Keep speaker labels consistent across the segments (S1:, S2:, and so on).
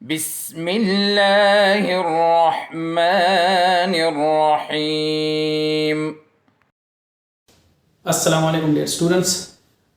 S1: बिस्मिल्लाहिर्रहमानिर्रहीम।
S2: अस्सलाम वालेकुम डियर स्टूडेंट्स,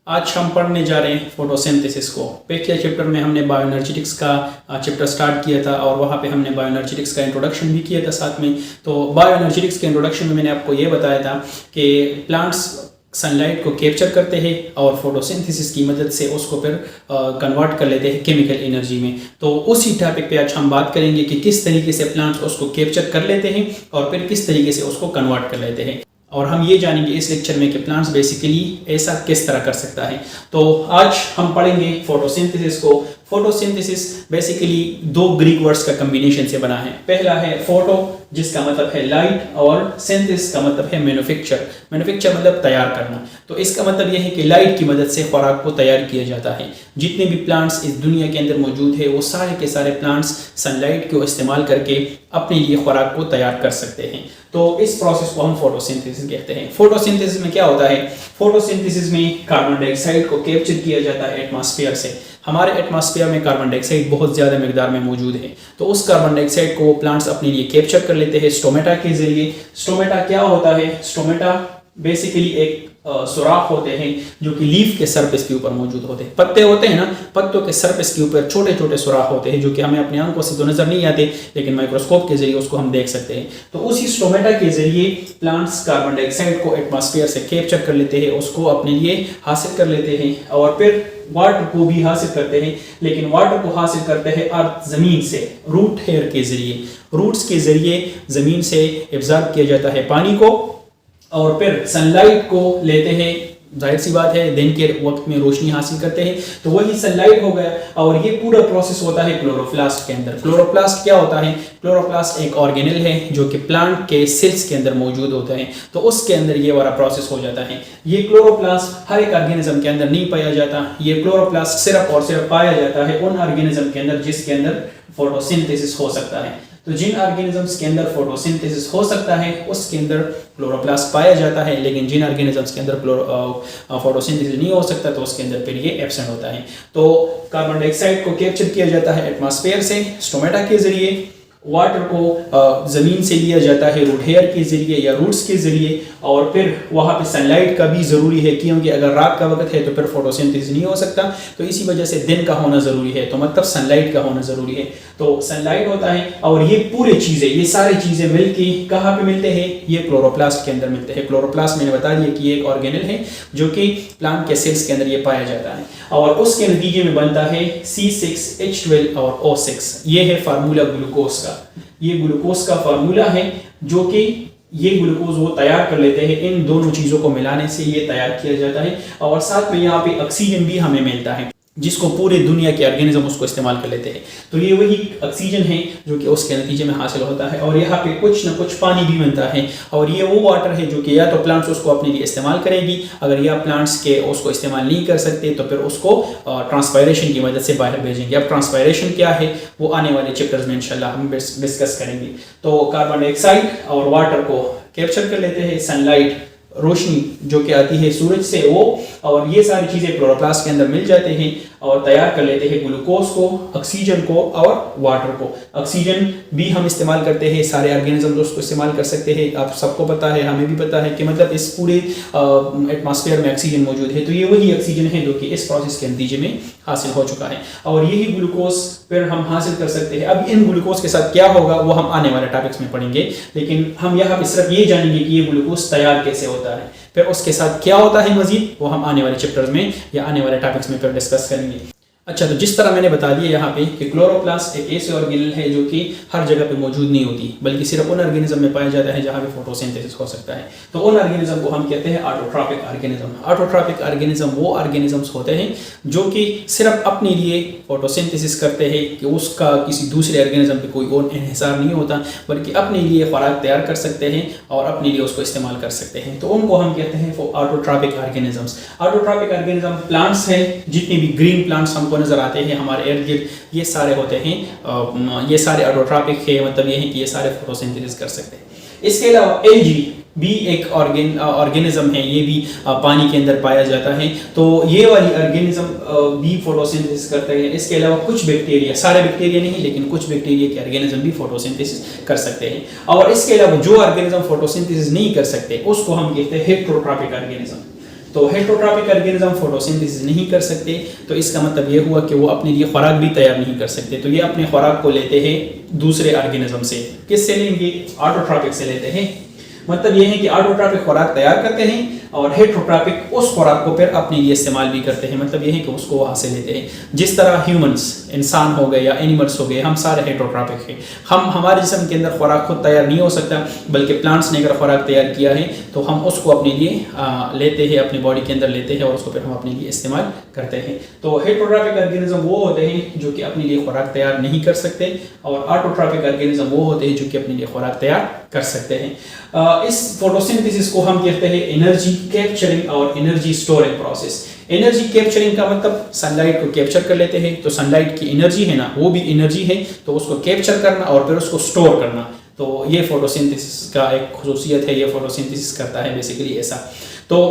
S2: आज हम पढ़ने जा रहे हैं फोटोसिंथेसिस को। पिछले चैप्टर में हमने बायोएनर्जेटिक्स का चैप्टर स्टार्ट किया था और वहाँ पे हमने बायोएनर्जेटिक्स का इंट्रोडक्शन भी किया था साथ में। तो बायोएनर्जेटिक्स के इंट्रोडक्शन में मैंने आपको ये बताया था कि प्लांट्स सनलाइट को कैप्चर करते हैं और फोटोसिंथेसिस की मदद से उसको फिर कन्वर्ट कर लेते हैं केमिकल एनर्जी में। तो उसी टॉपिक पे आज हम बात करेंगे कि किस तरीके से प्लांट्स उसको कैप्चर कर लेते हैं और फिर किस तरीके से उसको कन्वर्ट कर लेते हैं। और हम ये जानेंगे इस लेक्चर में कि प्लांट्स बेसिकली ऐसा किस तरह कर सकता है। तो आज हम पढ़ेंगे फोटोसिंथेसिस को। फोटोसिंथेसिस बेसिकली दो ग्रीक वर्ड्स का कम्बिनेशन से बना है। पहला है फोटो, जिसका मतलब है लाइट, और सिंथेसिस का मतलब है मैन्युफैक्चर। मैन्युफैक्चर मतलब तैयार करना। तो इसका मतलब यह है कि लाइट की मदद से खुराक को तैयार किया जाता है। जितने भी प्लांट्स इस दुनिया के अंदर मौजूद है वो सारे के सारे प्लांट्स सनलाइट को इस्तेमाल करके अपने लिए खुराक को तैयार कर सकते हैं। तो इस प्रोसेस को हम फोटोसिंथेसिस कहते हैं। फोटोसिंथेसिस में क्या होता है? फोटोसिंथेसिस में कार्बन डाइऑक्साइड को कैप्चर किया जाता है एटमॉस्फेयर से। हमारे एटमॉस्फेयर में कार्बन डाइऑक्साइड बहुत ज़्यादा मिकदार में मौजूद है। तो उस कार्बन डाइऑक्साइड को प्लांट्स अपने लिए कैप्चर कर लेते हैं स्टोमेटा के जरिए। स्टोमेटा क्या होता है? स्टोमेटा बेसिकली एक सुराख होते हैं जो कि लीफ के सरफेस के ऊपर मौजूद होते हैं। पत्ते होते हैं ना, पत्तों के सरफेस के ऊपर छोटे छोटे सुराख होते हैं जो कि हमें अपनी आंखों से तो नजर नहीं आते, लेकिन माइक्रोस्कोप के जरिए उसको हम देख सकते हैं। तो उसी स्टोमेटा के जरिए प्लांट्स कार्बन डाइऑक्साइड को एटमॉस्फेयर से कैप्चर कर लेते हैं, उसको अपने लिए हासिल कर लेते हैं और फिर वाटर को भी हासिल करते हैं। लेकिन वाटर को हासिल करते हैं अर्थ जमीन से, रूट हेयर के जरिए। रूट्स के जरिए जमीन से एब्जॉर्ब किया जाता है पानी को और फिर सनलाइट को लेते हैं। जाहिर सी बात है दिन के वक्त में रोशनी हासिल करते हैं तो वही सनलाइट हो गया। और ये पूरा प्रोसेस होता है क्लोरोप्लास्ट के अंदर। क्लोरोप्लास्ट क्या होता है? क्लोरोप्लास्ट एक ऑर्गेनेल है जो कि प्लांट के सेल्स के अंदर मौजूद होता है। तो उसके अंदर ये वाला प्रोसेस हो जाता है। ये क्लोरोप्लास्ट हर एक ऑर्गेनिज्म के अंदर नहीं पाया जाता। ये क्लोरोप्लास्ट सिर्फ और सिर्फ पाया जाता है उन ऑर्गेनिज्म के अंदर जिसके अंदर फोटोसिंथेसिस हो सकता है। तो जिन ऑर्गेनिजम्स के अंदर फोटोसिंथेसिस हो सकता है उसके अंदर क्लोरोप्लास्ट पाया जाता है, लेकिन जिन ऑर्गेनिजम्स के अंदर फोटोसिंथेसिस नहीं हो सकता तो उसके अंदर फिर ये एब्सेंट होता है। तो कार्बन डाइऑक्साइड को कैप्चर किया जाता है एटमॉस्फेयर से स्टोमेटा के जरिए। वाटर को ज़मीन से लिया जाता है रूट हेयर के ज़रिए या रूट्स के ज़रिए। और फिर वहाँ पे सनलाइट का भी ज़रूरी है क्योंकि अगर रात का वक्त है तो फिर फोटोसिंथेसिस नहीं हो सकता। तो इसी वजह से दिन का होना ज़रूरी है, तो मतलब सनलाइट का होना ज़रूरी है। तो सनलाइट होता है और ये पूरी चीज़ें, ये सारी चीज़ें मिलके कहाँ पे मिलते हैं? ये क्लोरोप्लास्ट के अंदर मिलते हैं। क्लोरोप्लास्ट मैंने बता दिया कि ये एक ऑर्गेनेल है जो कि प्लांट के सेल्स के अंदर ये पाया जाता है और उसके नतीजे में बनता है C6H12 और O6। ये है फार्मूला ग्लूकोज का। ये ग्लूकोज का फार्मूला है जो कि ये ग्लूकोज वो तैयार कर लेते हैं। इन दोनों चीज़ों को मिलाने से ये तैयार किया जाता है और साथ में यहाँ पे ऑक्सीजन भी हमें मिलता है जिसको पूरे दुनिया के ऑर्गेनिज्म उसको इस्तेमाल कर लेते हैं। तो ये वही ऑक्सीजन है जो कि उसके नतीजे में हासिल होता है। और यहाँ पे कुछ ना कुछ पानी भी बनता है और ये वो वाटर है जो कि या तो प्लांट्स उसको अपने लिए इस्तेमाल करेगी, अगर या प्लांट्स के उसको इस्तेमाल नहीं कर सकते तो फिर उसको ट्रांसपायरेशन की मदद से बाहर भेजेंगे। अब ट्रांसपायरेशन क्या है वो आने वाले चैप्टर्स में इंशाल्लाह हम डिस्कस करेंगे। तो कार्बन डाइऑक्साइड और वाटर को कैप्चर कर लेते हैं सनलाइट, रोशनी जो कि आती है सूरज से वो, और ये सारी चीज़ें क्लोरोप्लास्ट के अंदर मिल जाते हैं और तैयार कर लेते हैं ग्लूकोज को, ऑक्सीजन को और वाटर को। ऑक्सीजन भी हम इस्तेमाल करते हैं, सारे ऑर्गेनिज्म उसको इस्तेमाल कर सकते हैं। आप सबको पता है, हमें भी पता है कि मतलब इस पूरे एटमॉस्फेयर में ऑक्सीजन मौजूद है। तो ये वही ऑक्सीजन है जो कि इस प्रोसेस के नतीजे में हासिल हो चुका है और यही ग्लूकोज फिर हम हासिल कर सकते हैं। अब इन ग्लूकोज के साथ क्या होगा वो हम आने वाले टॉपिक्स में पढ़ेंगे, लेकिन हम यहाँ पे सिर्फ ये जानेंगे कि ये ग्लूकोज तैयार कैसे होता है। फिर उसके साथ क्या होता है मजीद वो हम आने वाले चैप्टर्स में या आने वाले टॉपिक्स में फिर डिस्कस करेंगे। अच्छा, तो जिस तरह मैंने बता दिया यहाँ पे कि क्लोरोप्लास्ट एक ऐसे ऑर्गेनेल है जो कि हर जगह पे मौजूद नहीं होती, बल्कि सिर्फ उन ऑर्गेनिज्म में पाया जाता है जहाँ पे फोटोसिंथेसिस हो सकता है। तो उन ऑर्गेनिज्म को हम कहते हैं ऑटोट्रॉपिक ऑर्गेनिज्म। ऑटोट्रॉपिक ऑर्गेनिज्म वो ऑर्गेनिजम्स होते हैं जो कि सिर्फ अपने लिए फोटोसिंथेसिस करते हैं कि उसका किसी दूसरे ऑर्गेनिज्म पे कोई और इन्हिसार नहीं होता, बल्कि अपने लिए खुराक तैयार कर सकते हैं और अपने लिए उसको इस्तेमाल कर सकते हैं। तो उनको हम कहते हैं autotrophic organisms. Autotrophic organism plants हैं, जितने भी ग्रीन प्लांट्स हमको नजर आते हैं हमारे इर्द गिर्द, ये सारे होते हैं, ये सारे ऑटोट्रॉपिक है। मतलब ये है कि ये सारे फोटोसिंथेसिस कर सकते हैं। इसके अलावा एलगी भी एक ऑर्गेनिज्म है, ये भी पानी के अंदर पाया जाता है। तो ये वाली ऑर्गेनिज्म भी फोटोसिंथेसिस करते हैं। इसके अलावा कुछ बैक्टीरिया, सारे बैक्टीरिया नहीं लेकिन कुछ बैक्टीरिया के ऑर्गेनिज्म भी फोटोसिंथेसिस कर सकते हैं। और इसके अलावा जो ऑर्गेनिज्म फोटोसिंथेसिस नहीं कर सकते उसको हम कहते हैं हेटेरोट्रॉपिक ऑर्गेनिज्म। तो हेटेरोट्रॉपिक ऑर्गेनिज्म फोटोसिंथेसिस नहीं कर सकते, तो इसका मतलब ये हुआ कि वो अपने लिए खुराक भी तैयार नहीं कर सकते। तो ये अपने खुराक को लेते हैं दूसरे ऑर्गेनिज्म से। किससे लेंगे? ऑटोट्रॉपिक से लेते हैं। मतलब ये है कि ऑटोट्रॉपिक खुराक तैयार करते हैं और हेटेरोट्रॉपिक उस खुराक को फिर अपने लिए इस्तेमाल भी करते हैं। मतलब ये है कि उसको वहाँ से लेते हैं। जिस तरह ह्यूमंस, इंसान हो गए या एनिमल्स हो गए, हम सारे हेटेरोट्रॉपिक हैं। हम हमारे जिस्म के अंदर खुराक खुद तैयार नहीं हो सकता, बल्कि प्लांट्स ने अगर खुराक तैयार किया है तो हम उसको अपने लिए लेते हैं, अपनी बॉडी के अंदर लेते हैं और उसको फिर हम अपने लिए इस्तेमाल करते हैं। तो हेटेरोट्रॉपिक ऑर्गेनिज्म वो होते हैं जो कि अपने लिए खुराक तैयार नहीं कर सकते, और ऑटोट्रॉपिक ऑर्गेनिज्म वो होते हैं जो कि अपने लिए खुराक तैयार कर सकते हैं। इस फोटोसिंथेसिस को हम कहते हैं एनर्जी कैप्चरिंग और energy storing process. Energy capturing का मतलब सनलाइट को कैप्चर कर लेते हैं, तो सनलाइट की एनर्जी है ना, वो भी एनर्जी है, तो उसको कैप्चर करना और फिर उसको स्टोर करना। तो ये फोटोसिंथेसिस का एक खुसूसियत है, ये फोटोसिंथेसिस करता है बेसिकली ऐसा। तो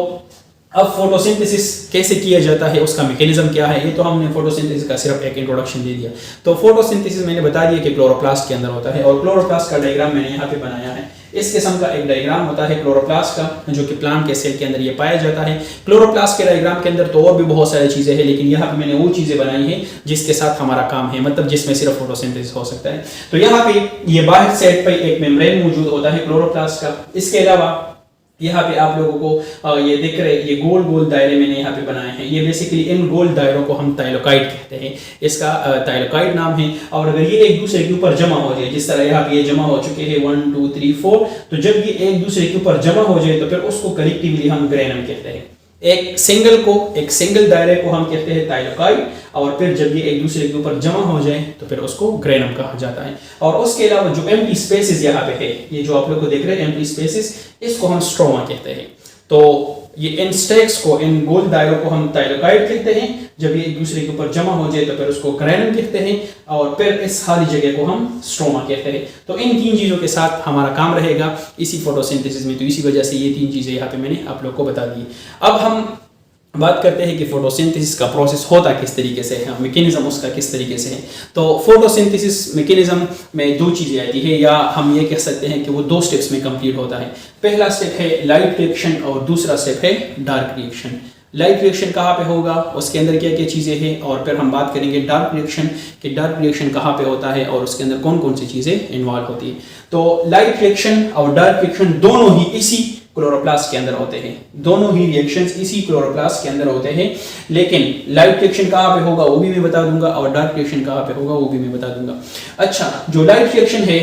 S2: अब फोटोसिंथेसिस कैसे किया जाता है, उसका मैकेनिज्म क्या है, ये तो हमने फोटोसिंथेसिस का सिर्फ एक इंट्रोडक्शन दे दिया। तो फोटोसिंथेसिस मैंने बता दिया कि क्लोरोप्लास्ट के अंदर होता है, और क्लोरोप्लास्ट का डायग्राम मैंने यहाँ पे बनाया है। इस किस्म का एक डायग्राम होता है क्लोरोप्लास्ट का, जो कि प्लांट के सेल के अंदर ये पाया जाता है। क्लोरोप्लास्ट के डायग्राम के अंदर तो और भी बहुत सारी चीजें हैं, लेकिन यहाँ पे मैंने वो चीजें बनाई हैं जिसके साथ हमारा काम है, मतलब जिसमें सिर्फ फोटोसिंथेसिस हो सकता है। तो यहाँ पे ये बाहर साइड पे एक मेम्ब्रेन मौजूद होता है क्लोरोप्लास्ट का। इसके अलावा यहाँ पे आप लोगों को ये दिख रहे, ये गोल गोल दायरे मैंने यहाँ पे बनाए हैं। ये बेसिकली इन गोल दायरों को हम थाइलोकाइड कहते हैं, इसका थाइलोकाइड नाम है। और अगर ये एक दूसरे के ऊपर जमा हो जाए, जिस तरह यहाँ पे ये जमा हो चुके हैं 1 2 3 4, तो जब ये एक दूसरे के ऊपर जमा हो जाए तो फिर उसको कलेक्टिवली हम ग्रेनम कहते हैं। एक सिंगल दायरे को हम कहते हैं थाइलोकाइड, और फिर जब ये एक दूसरे के ऊपर जमा हो जाए तो फिर उसको ग्रेनम कहा जाता है। और उसके अलावा जो एम्प्टी स्पेसेस यहाँ पे है, ये जो आप लोग को देख रहे हैं एम्प्टी स्पेसेस, इसको हम स्ट्रोमा कहते हैं। तो ये इन स्टेक्स को, इन गोल दायरों को हम थाइलोकाइड कहते हैं। जब ये एक दूसरे के ऊपर जमा हो जाए तो फिर उसको ग्रेनम कहते हैं, और फिर इस खाली जगह को हम स्ट्रोमा कहते हैं। तो इन तीन चीज़ों के साथ हमारा काम रहेगा इसी फोटोसिंथेसिस में। तो इसी वजह से ये तीन चीज़ें यहाँ पे मैंने आप लोग को बता दी। अब हम बात करते हैं कि फोटोसिंथेसिस का प्रोसेस होता किस तरीके से है, मैकेनिज्म उसका किस तरीके से है। तो फोटोसिंथेसिस मैकेनिज्म में दो चीज़ें आती है, या हम ये कह सकते हैं कि वो दो स्टेप्स में कंप्लीट होता है। पहला स्टेप है लाइट रिएक्शन और दूसरा स्टेप है डार्क रिएक्शन। लाइट रिएक्शन कहाँ पे होगा, उसके अंदर क्या क्या चीज़ें हैं, और फिर हम बात करेंगे डार्क रिएक्शन कि डार्क रिएक्शन कहाँ पे होता है और उसके अंदर कौन कौन सी चीज़ें इन्वॉल्व होती है। तो लाइट रिएक्शन और डार्क रिएक्शन दोनों ही इसी क्लोरोप्लास्ट के अंदर होते हैं, दोनों ही रिएक्शंस इसी क्लोरोप्लास्ट के अंदर होते हैं। लेकिन लाइट रिएक्शन कहाँ पे होगा वो भी मैं बता दूंगा, और डार्क रिएक्शन कहाँ पे होगा वो भी मैं बता दूंगा। अच्छा, जो लाइट रिएक्शन है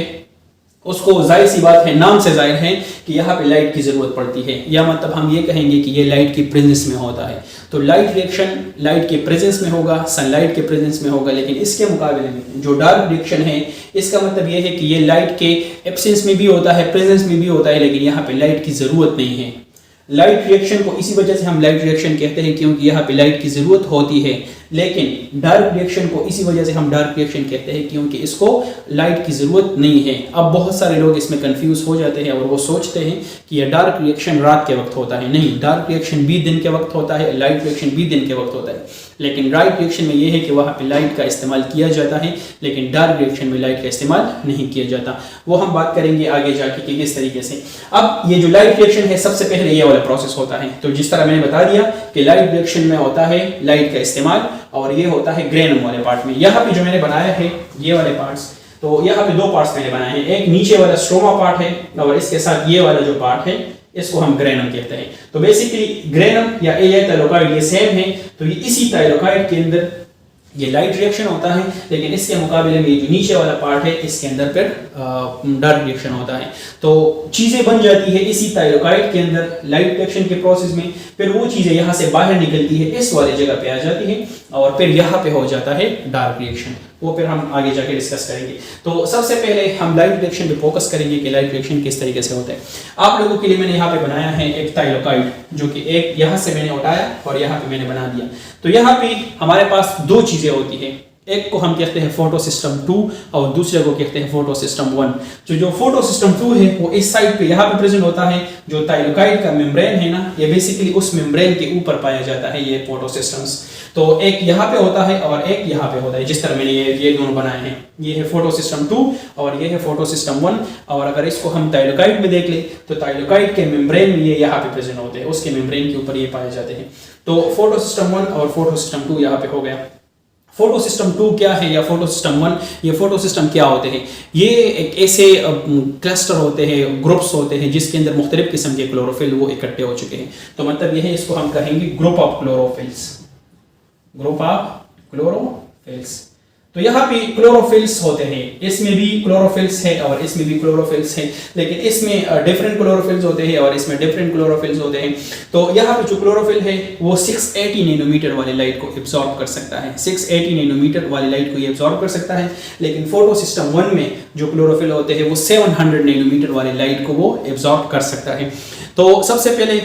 S2: उसको जाहिर सी बात है, नाम से जाहिर है कि यहाँ पे लाइट की ज़रूरत पड़ती है, या मतलब हम ये कहेंगे कि ये लाइट की प्रेजेंस में होता है। तो लाइट रिएक्शन लाइट के प्रेजेंस में होगा, सनलाइट के प्रेजेंस में होगा। लेकिन इसके मुकाबले में जो डार्क रिएक्शन है, इसका मतलब ये है कि ये लाइट के एब्सेंस में भी होता है, प्रेजेंस में भी होता है, लेकिन यहाँ पे लाइट की ज़रूरत नहीं है। लाइट रिएक्शन को इसी वजह से हम लाइट रिएक्शन कहते हैं क्योंकि यहाँ पे लाइट की ज़रूरत होती है। लेकिन डार्क रिएक्शन को इसी वजह से हम डार्क रिएक्शन कहते हैं क्योंकि इसको लाइट की ज़रूरत नहीं है। अब बहुत सारे लोग इसमें कंफ्यूज हो जाते हैं और वो सोचते हैं कि यह डार्क रिएक्शन रात के वक्त होता है। नहीं, डार्क रिएक्शन भी दिन के वक्त होता है, लाइट रिएक्शन भी दिन के वक्त होता है। लेकिन लाइट रिएक्शन में यह है कि वहाँ पे लाइट का इस्तेमाल किया जाता है, लेकिन डार्क रिएक्शन में लाइट का इस्तेमाल नहीं किया जाता। वो हम बात करेंगे आगे जाके कि किस तरीके से। अब ये जो लाइट रिएक्शन है, सबसे पहले ये वाला प्रोसेस होता है। तो जिस तरह मैंने बता दिया कि लाइट रिएक्शन में होता है लाइट का इस्तेमाल, और ये होता है ग्रेनम वाले पार्ट में। यहाँ पे जो मैंने बनाया है ये वाले पार्ट्स, तो यहाँ पे दो पार्ट्स मैंने बनाए हैं। एक नीचे वाला स्ट्रोमा पार्ट है, और इसके साथ ये वाला जो पार्ट है इसको हम ग्रेनम कहते हैं। तो बेसिकली ग्रेनम या ये थाइलोकाइड ये सेम है। तो ये इसी थाइलोकाइड के अंदर ये लाइट रिएक्शन होता है, लेकिन इसके मुकाबले में ये जो नीचे वाला पार्ट है इसके अंदर फिर डार्क रिएक्शन होता है। तो चीज़ें बन जाती है इसी थाइलोकाइड के अंदर लाइट रिएक्शन के प्रोसेस में, फिर वो चीज़ें यहाँ से बाहर निकलती है, इस वाली जगह पे आ जाती है, और फिर यहाँ पे हो जाता है डार्क रिएक्शन। वो फिर हम आगे जाके डिस्कस करेंगे। तो सबसे पहले हम लाइट रिएक्शन पे फोकस करेंगे कि लाइट रिएक्शन किस तरीके से होता है। आप लोगों के लिए मैंने यहाँ पे बनाया है एक थाइलोकाइड, जो कि एक यहाँ से मैंने उठाया और यहाँ पे मैंने बना दिया। तो यहाँ पे हमारे पास दो चीज़ें होती है, एक को हम कहते हैं फोटो सिस्टम 2 और दूसरे को कहते हैं फोटो सिस्टम 1। जो फोटो सिस्टम 2 है वो इस साइड पे यहाँ पे प्रेजेंट होता है। जो थाइलाकोइड का मेम्ब्रेन है ना, ये बेसिकली उस मेम्ब्रेन के ऊपर पाया जाता है ये फोटो सिस्टम्स। तो एक यहाँ पे होता है और एक यहाँ पे होता है, जिस तरह मैंने ये दोनों बनाए हैं। ये है फोटो सिस्टम 2 और ये है फोटो सिस्टम 1। और अगर इसको हम थाइलाकोइड में देख ले तो थाइलाकोइड के मेम्ब्रेन में ये यहाँ पे प्रेजेंट होते हैं, उसके मेम्ब्रेन के ऊपर ये पाए जाते हैं। तो फोटो सिस्टम 1 और फोटो सिस्टम 2 यहाँ पे हो गया। फोटो सिस्टम 2 क्या है या फोटो सिस्टम 1, ये फोटो सिस्टम क्या होते हैं? ये एक ऐसे क्लस्टर होते हैं, ग्रुप्स होते हैं जिसके अंदर मुख्तलिफ किस्म के क्लोरोफिल वो इकट्ठे हो चुके हैं। तो मतलब ये है, इसको हम कहेंगे group of chlorophylls, group of chlorophylls. तो यहाँ पे क्लोरोफिल्स होते हैं, इसमें भी क्लोरोफिल्स है और इसमें भी क्लोरोफिल्स है, लेकिन इसमें डिफरेंट क्लोरोफिल्स होते हैं और इसमें डिफरेंट क्लोरोफिल्स होते हैं। तो यहाँ पे जो क्लोरोफिल है वो 680 नैनोमीटर वाली लाइट को एब्जॉर्ब कर सकता है, 680 नैनोमीटर वाली लाइट को ये एब्जॉर्ब कर सकता है। लेकिन फोटो सिस्टम 1 में जो क्लोरोफिल होते हैं वो 700 नैनोमीटर वाली लाइट को वो एब्जॉर्ब कर सकता है। तो सबसे पहले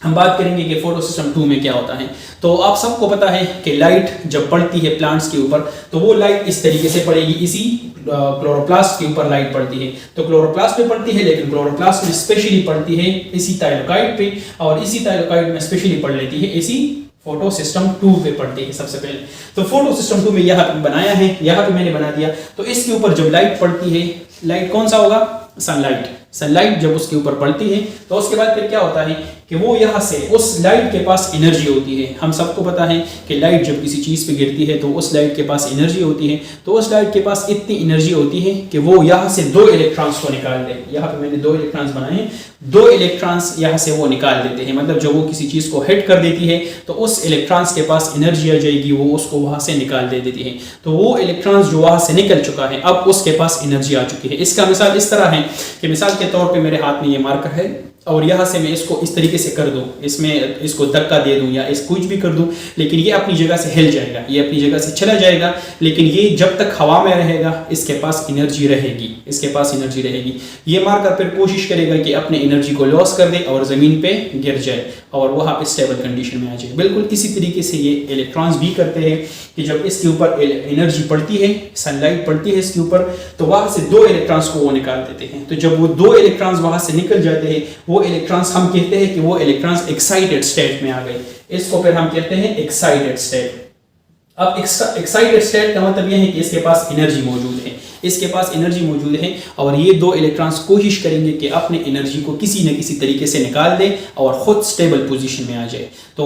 S2: हम बात करेंगे कि फोटो सिस्टम 2 में क्या होता है। तो आप सबको पता है कि लाइट जब पड़ती है प्लांट्स के ऊपर तो वो लाइट इस तरीके से पड़ेगी, इसी क्लोरोप्लास्ट के ऊपर लाइट पड़ती है। तो क्लोरोप्लास्ट पे पड़ती है, लेकिन क्लोरोप्लास्ट में स्पेशली पड़ती है इसी थाइलाकोइड पे, और इसी थाइलाकोइड में स्पेशली पड़ लेती है इसी फोटो सिस्टम 2 पे पड़ती है सबसे पहले। तो फोटो सिस्टम 2 में यहाँ पे बनाया है, यहाँ पे मैंने बना दिया। तो इसके ऊपर जब लाइट पड़ती है, लाइट कौन सा होगा? सनलाइट। सनलाइट जब उसके ऊपर पड़ती है तो उसके बाद फिर क्या होता है कि वो यहाँ से, उस लाइट के पास एनर्जी होती है। हम सबको पता है कि लाइट जब किसी चीज़ पे गिरती है तो उस लाइट के पास एनर्जी होती है। तो उस लाइट के पास इतनी एनर्जी होती है कि वो यहाँ से 2 इलेक्ट्रॉन्स को निकाल दे। यहाँ पे मैंने 2 इलेक्ट्रॉन्स बनाए हैं, 2 इलेक्ट्रॉन्स यहाँ से वो निकाल देते हैं। मतलब जब वो किसी चीज़ को हिट कर देती है तो उस इलेक्ट्रॉन्स के पास एनर्जी आ जाएगी, वो उसको वहाँ से निकाल दे देती है। तो वो इलेक्ट्रॉन्स जो वहाँ से निकल चुका है अब उसके पास एनर्जी आ चुकी है। इसका मिसाल इस तरह है कि मिसाल के तौर पे मेरे हाथ में ये मार्कर है और यहाँ से मैं इसको इस तरीके से कर दूं, इसमें इसको धक्का दे दूं या इस कुछ भी कर दूं, लेकिन ये अपनी जगह से हिल जाएगा, ये अपनी जगह से चला जाएगा। लेकिन ये जब तक हवा में रहेगा इसके पास एनर्जी रहेगी, इसके पास एनर्जी रहेगी। ये मार्कर फिर कोशिश करेगा कि अपने एनर्जी को लॉस कर दे और ज़मीन पे गिर जाए और वहाँ पे स्टेबल कंडीशन में आ जाए। बिल्कुल इसी तरीके से ये इलेक्ट्रॉन्स भी करते हैं कि जब इसके ऊपर एनर्जी पड़ती है, सनलाइट पड़ती है इसके ऊपर, तो वहाँ से 2 इलेक्ट्रॉन्स को वो निकाल देते हैं। तो जब वो 2 इलेक्ट्रॉन्स वहाँ से निकल जाते हैं, वो इलेक्ट्रॉन्स हम कहते हैं कि वो इलेक्ट्रॉन्स एक्साइटेड स्टेट में आ गए। इसको फिर हम कहते हैं एक्साइटेड स्टेट। अब एक्साइटेड स्टेट का मतलब यह है कि इसके पास एनर्जी मौजूद है, इसके पास एनर्जी मौजूद है और ये 2 इलेक्ट्रॉन्स कोशिश करेंगे कि अपने एनर्जी को किसी न किसी तरीके से निकाल दे और खुद स्टेबल पोजीशन में आ जाए। तो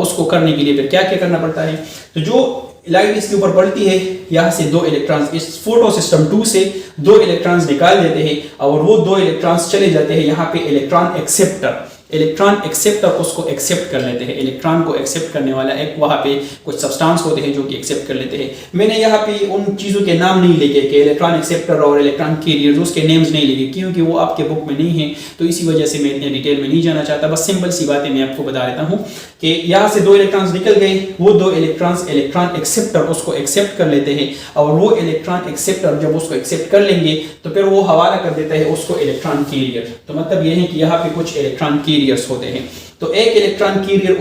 S2: उसको करने के लिए फिर क्या क्या करना पड़ता है? तो जो लाइट इसके ऊपर पड़ती है, यहाँ से 2 इलेक्ट्रॉन्स, इस फोटो सिस्टम 2 से 2 इलेक्ट्रॉन्स निकाल देते हैं और वो 2 इलेक्ट्रॉन्स चले जाते हैं यहाँ पे इलेक्ट्रॉन एक्सेप्टर। इलेक्ट्रॉन एक्सेप्टर उसको एक्सेप्ट कर लेते हैं। इलेक्ट्रॉन को एक्सेप्ट करने वाला एक वहाँ पे कुछ सब्सटेंस होते हैं जो कि एक्सेप्ट कर लेते हैं। मैंने यहाँ पे उन चीज़ों के नाम नहीं लिखे कि इलेक्ट्रॉन एक्सेप्टर और इलेक्ट्रॉन कैरियर, उसके नेम्स नहीं लिखे क्योंकि वो आपके बुक में नहीं है, तो इसी वजह से मैं इतने डिटेल में नहीं जाना चाहता। बस सिंपल सी बातें मैं आपको बता देता हूँ कि यहाँ से 2 इलेक्ट्रॉन्स निकल गए, वो 2 इलेक्ट्रॉन्स इलेक्ट्रॉन एक्सेप्टर उसको एक्सेप्ट कर लेते हैं और वो इलेक्ट्रॉन एक्सेप्टर जब उसको एक्सेप्ट कर लेंगे तो फिर वो हवाला कर देता है उसको इलेक्ट्रॉन कैरियर। तो मतलब ये है कि यहाँ पे कुछ इलेक्ट्रॉन कैरियर्स होते हैं। तो एक इलेक्ट्रॉन कैरियर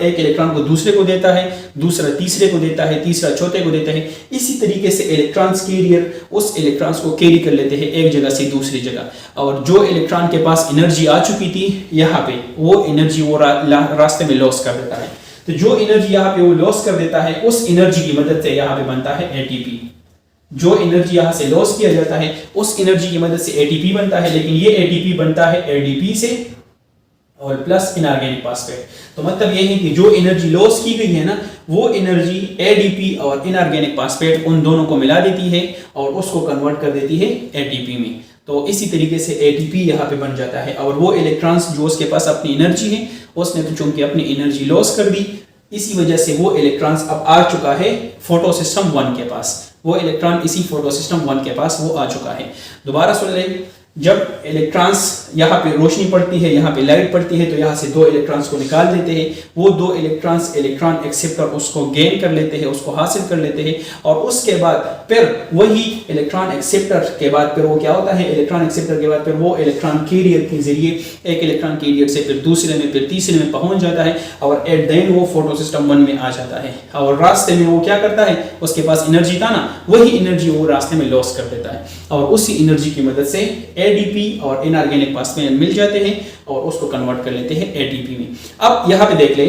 S2: एक इलेक्ट्रॉन को दूसरे को देता है, दूसरा तीसरे को देता है, तीसरा चौथे को देता है। इसी तरीके से इलेक्ट्रॉन्स कैरियर उस इलेक्ट्रॉन्स को कैरी कर लेते हैं एक जगह से दूसरी जगह, और जो इलेक्ट्रॉन के पास एनर्जी आ चुकी थी यहाँ पे, वो एनर्जी वो रास्ते में लॉस कर देता है। तो जो एनर्जी यहाँ पे वो लॉस कर देता है, उस एनर्जी की मदद से यहाँ पे बनता है एटीपी। जो एनर्जी यहाँ से लॉस किया जाता है उस एनर्जी की मदद से एटीपी बनता है, लेकिन ये एटीपी बनता है एडीपी से और प्लस इनऑर्गेनिक फॉस्फेट। तो मतलब ये है कि जो एनर्जी लॉस की गई है ना, वो एनर्जी एडीपी और इनऑर्गेनिक फॉस्फेट उन दोनों को मिला देती है और उसको कन्वर्ट कर देती है एटीपी में। तो इसी तरीके से एटीपी यहाँ पे बन जाता है। और वो इलेक्ट्रॉन्स जो उसके पास अपनी एनर्जी है, उसने तो चूंकि अपनी एनर्जी लॉस कर दी, इसी वजह से वो इलेक्ट्रॉन्स अब आ चुका है फोटो सिस्टम 1 के पास। वो इलेक्ट्रॉन इसी फोटो सिस्टम 1 के पास वो आ चुका है। दोबारा सुन लें जब इलेक्ट्रॉन्स यहाँ पे रोशनी पड़ती है, यहाँ पे लाइट पड़ती है, तो यहाँ से 2 इलेक्ट्रॉन्स को निकाल देते हैं। वो 2 इलेक्ट्रॉन्स इलेक्ट्रॉन एक्सेप्टर उसको गेन कर लेते हैं, उसको हासिल कर लेते हैं, और उसके बाद फिर वही इलेक्ट्रॉन एक्सेप्टर के बाद फिर वो क्या होता है, इलेक्ट्रॉन एक्सेप्टर के बाद फिर वो इलेक्ट्रॉन कैरियर के जरिए एक इलेक्ट्रॉन कैरियर से फिर दूसरे में फिर तीसरे में पहुंच जाता है, और एट द एंड वो फोटो सिस्टम 1 में आ जाता है। और रास्ते में वो क्या करता है, उसके पास एनर्जी था ना, वही एनर्जी वो रास्ते में लॉस कर देता है, और उसी एनर्जी की मदद से एडीपी और इनऑर्गेनिक फास्फेट मिल जाते हैं और उसको कन्वर्ट कर लेते हैं एटीपी में। अब यहाँ पे देख ले,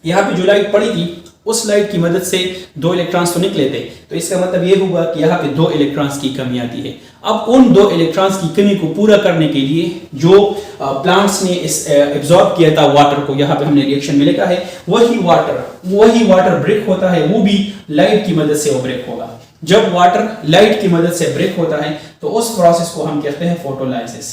S2: यहाँ पे जो लाइट पड़ी थी उस लाइट की मदद से 2 इलेक्ट्रॉन्स तो निकले थे, तो इसका मतलब ये हुआ कि यहाँ पे 2 इलेक्ट्रॉन्स की कमी आती है। अब उन 2 इलेक्ट्रॉन्स की कमी को पूरा करने के लिए जो प्लांट्स ने एब्जॉर्ब किया था वाटर को, यहाँ पे हमने रिएक्शन में लिखा है, वही वाटर ब्रेक होता है, वो भी लाइट की मदद से वो ब्रेक होगा। जब वाटर लाइट की मदद से ब्रेक होता है तो उस प्रोसेस को हम कहते हैं फोटोलाइसिस।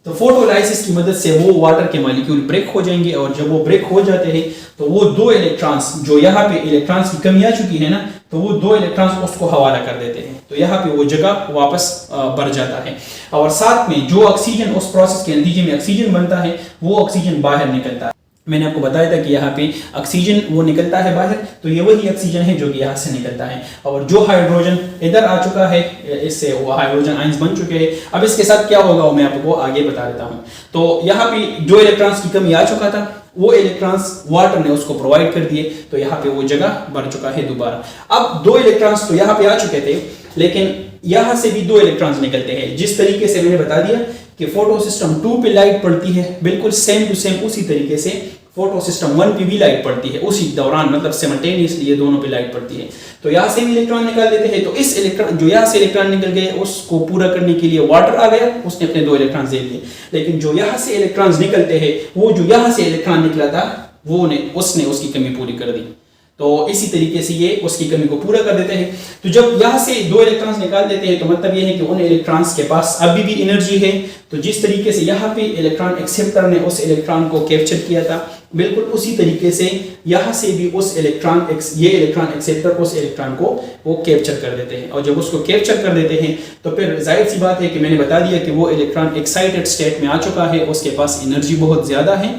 S2: तो फोटोलाइसिस की मदद से वो वाटर के मॉलिक्यूल ब्रेक हो जाएंगे, और जब वो ब्रेक हो जाते हैं तो वो 2 इलेक्ट्रॉन्स, जो यहाँ पे इलेक्ट्रॉन्स की कमी आ चुकी है ना, तो वो 2 इलेक्ट्रॉन्स उसको हवाला कर देते हैं, तो यहाँ पे वो जगह वापस भर जाता है, और साथ में जो ऑक्सीजन उस प्रोसेस के नतीजे में ऑक्सीजन बनता है, वो ऑक्सीजन बाहर निकलता है। मैंने आपको बताया था कि यहाँ पे ऑक्सीजन वो निकलता है बाहर, तो ये वही ऑक्सीजन है जो कि यहाँ से निकलता है, और जो हाइड्रोजन इधर आ चुका है, इससे वो हाइड्रोजन आयंस बन चुके हैं। अब इसके साथ क्या होगा वो मैं आपको आगे बता देता हूँ। तो यहाँ पे जो इलेक्ट्रॉन्स की कमी आ चुका था, वो इलेक्ट्रॉन्स वाटर ने उसको प्रोवाइड कर दिए, तो यहाँ पे वो जगह भर चुका है दोबारा। अब 2 इलेक्ट्रॉन्स तो यहाँ पे आ चुके थे, लेकिन यहाँ से भी 2 इलेक्ट्रॉन्स निकलते हैं। जिस तरीके से मैंने बता दिया कि फोटो सिस्टम 2 पे लाइट पड़ती है, बिल्कुल सेम टू सेम उसी तरीके से फोटो सिस्टम 1 पे भी लाइट पड़ती है, उसी दौरान, मतलब सिमल्टेनियसली ये दोनों पे लाइट पड़ती है। तो यहाँ से भी इलेक्ट्रॉन निकाल देते हैं, तो इस इलेक्ट्रॉन जो यहाँ से इलेक्ट्रॉन निकल गए उसको पूरा करने के लिए वाटर आ गया, उसने अपने 2 इलेक्ट्रॉन दे दिए। लेकिन जो यहाँ से इलेक्ट्रॉन्स निकलते हैं, वो जो यहाँ से इलेक्ट्रॉन निकला था उसने उसकी कमी पूरी कर दी। तो इसी तरीके से ये उसकी कमी को पूरा कर देते हैं। तो जब यहाँ से 2 इलेक्ट्रॉन्स निकाल देते हैं, तो मतलब ये है कि उन इलेक्ट्रॉन्स के पास अभी भी एनर्जी है। तो जिस तरीके से यहाँ पे इलेक्ट्रॉन एक्सेप्टर ने उस इलेक्ट्रॉन को कैप्चर किया था, बिल्कुल उसी तरीके से यहाँ से भी उस ये इलेक्ट्रॉन एक्सेप्टर उस इलेक्ट्रॉन को वो कैप्चर कर देते हैं। और जब उसको कैप्चर कर देते हैं तो फिर जाहिर सी बात है कि मैंने बता दिया कि वो इलेक्ट्रॉन एक्साइटेड स्टेट में आ चुका है, उसके पास एनर्जी बहुत ज़्यादा है।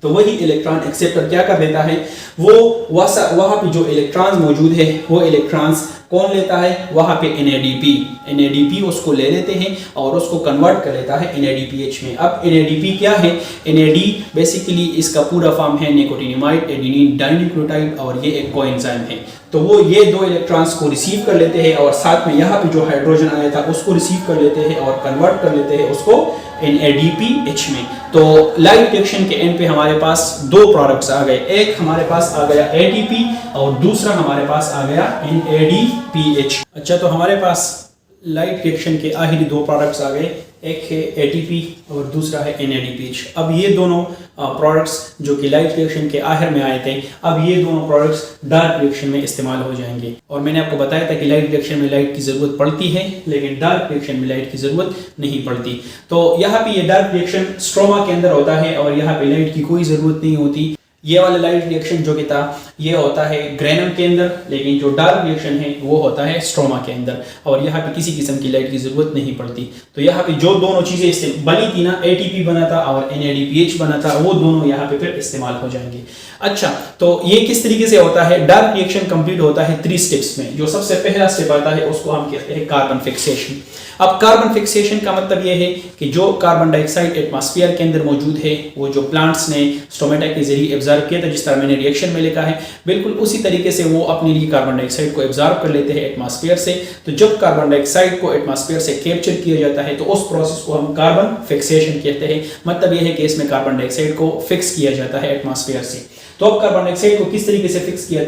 S2: तो वही इलेक्ट्रॉन एक्सेप्टर क्या कर देता है, वो वहाँ पे जो इलेक्ट्रॉन्स मौजूद है, वो इलेक्ट्रॉन्स कौन लेता है, वहाँ पे NADP उसको ले लेते हैं और उसको कन्वर्ट कर लेता है NADPH में। अब NADP क्या है, NAD बेसिकली इसका पूरा फॉर्म है निकोटिनिमाइड एडेनिन डाइन्यूक्लियोटाइड, और ये एक कोएंजाइम है। तो वो ये 2 इलेक्ट्रॉन्स को रिसीव कर लेते हैं, और साथ में यहाँ पे जो हाइड्रोजन आया था उसको रिसीव कर लेते हैं और कन्वर्ट कर लेते हैं उसको NADPH में। तो लाइट रिएक्शन के एंड पे हमारे पास 2 प्रोडक्ट्स आ गए, एक हमारे पास आ गया ATP और दूसरा हमारे पास आ गया NADPH। अच्छा, तो हमारे पास लाइट रिएक्शन के आखिरी 2 प्रोडक्ट्स आ गए, एक है ATP और दूसरा है NADPH। अब ये दोनों प्रोडक्ट्स जो कि लाइट रिएक्शन के आखिर में आए थे, अब ये दोनों प्रोडक्ट्स डार्क रिएक्शन में इस्तेमाल हो जाएंगे। और मैंने आपको बताया था कि लाइट रिएक्शन में लाइट की ज़रूरत पड़ती है, लेकिन डार्क रिएक्शन में लाइट की ज़रूरत नहीं पड़ती। तो यहाँ पे ये डार्क रिएक्शन स्ट्रोमा के अंदर होता है और यहाँ पे लाइट की कोई ज़रूरत नहीं होती। ये वाला लाइट रिएक्शन जो कि था ये होता है ग्रेनम के अंदर, लेकिन जो डार्क रिएक्शन है वो होता है स्ट्रोमा के अंदर, और यहाँ पे किसी किस्म की लाइट की ज़रूरत नहीं पड़ती। तो यहाँ पे जो दोनों चीज़ें इससे बनी थी ना, ATP बना था और NADPH बना था, वो दोनों यहाँ पे फिर इस्तेमाल हो जाएंगे। अच्छा, तो ये किस तरीके से होता है, डार्क रिएक्शन कंप्लीट होता है 3 स्टेप्स में। जो सबसे पहला स्टेप आता है उसको हम कहते हैं कार्बन फिक्सेशन। अब कार्बन फिक्सेशन का मतलब ये है कि जो कार्बन डाइऑक्साइड एटमॉस्फेयर के अंदर मौजूद है, वो जो प्लांट्स ने स्टोमेटा के जरिए एब्जॉर्ब किया था, जिस तरह मैंने रिएक्शन में लिखा है, बिल्कुल उसी तरीके से वो अपने लिए कार्बन डाइऑक्साइड को एब्जॉर्ब कर लेते हैं एटमॉस्फेयर से। तो जब कार्बन डाइऑक्साइड को एटमॉस्फेयर से कैप्चर किया जाता है तो उस प्रोसेस को हम कार्बन फिक्सेशन कहते हैं। मतलब ये है कि इसमें कार्बन डाइऑक्साइड को फिक्स किया जाता है एटमॉस्फेयर से। तो अब कार्बन डाइऑक्साइड को किस तरीके से फिक्स किया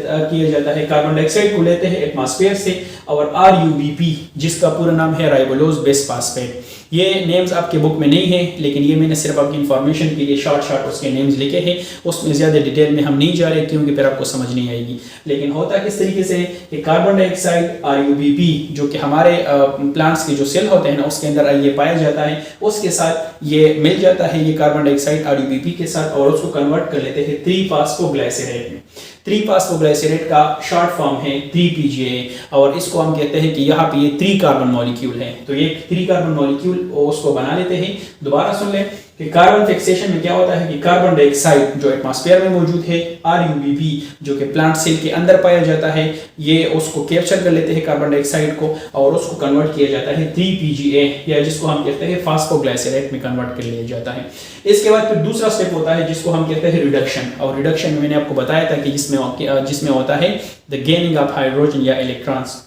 S2: जाता है, कार्बन डाइऑक्साइड को लेते हैं एटमॉस्फेयर से और RUBP, जिसका पूरा नाम है राइबोलोज बेस फास्फेट। ये नेम्स आपके बुक में नहीं है, लेकिन ये मैंने सिर्फ आपकी इन्फॉर्मेशन के लिए शॉर्ट उसके नेम्स लिखे हैं, उसमें ज़्यादा डिटेल में हम नहीं जा रहे क्योंकि फिर आपको समझ नहीं आएगी। लेकिन होता किस तरीके से कि कार्बन डाइऑक्साइड RUBP जो कि हमारे प्लांट्स के जो सेल होते हैं ना उसके अंदर ये पाया जाता है, उसके साथ ये मिल जाता है ये कार्बन डाइऑक्साइड RUBP के साथ, और उसको कन्वर्ट कर लेते हैं 3-फॉस्फोग्लाइसरेट में। 3-फॉस्फोग्लाइसरेट का शॉर्ट फॉर्म है 3PGA और इसको हम कहते हैं कि यहाँ पे ये 3 कार्बन मॉलिक्यूल है। तो ये 3 कार्बन मॉलिक्यूल उसको बना लेते हैं। दोबारा सुन लें कि कार्बन फिक्सेशन में क्या होता है कि कार्बन डाइऑक्साइड जो एटमॉस्फेयर में मौजूद है, RUBP जो कि प्लांट सेल के अंदर पाया जाता है, ये उसको कैप्चर कर लेते हैं कार्बन डाइऑक्साइड को और उसको कन्वर्ट किया जाता है 3PGA या जिसको हम कहते हैं फास्फोग्लाइसरेट में कन्वर्ट कर लिया जाता है। इसके बाद फिर दूसरा स्टेप होता है जिसको हम कहते हैं रिडक्शन। और रिडक्शन में मैंने आपको बताया था कि जिसमें होता है द गेनिंग ऑफ हाइड्रोजन या इलेक्ट्रॉन्स।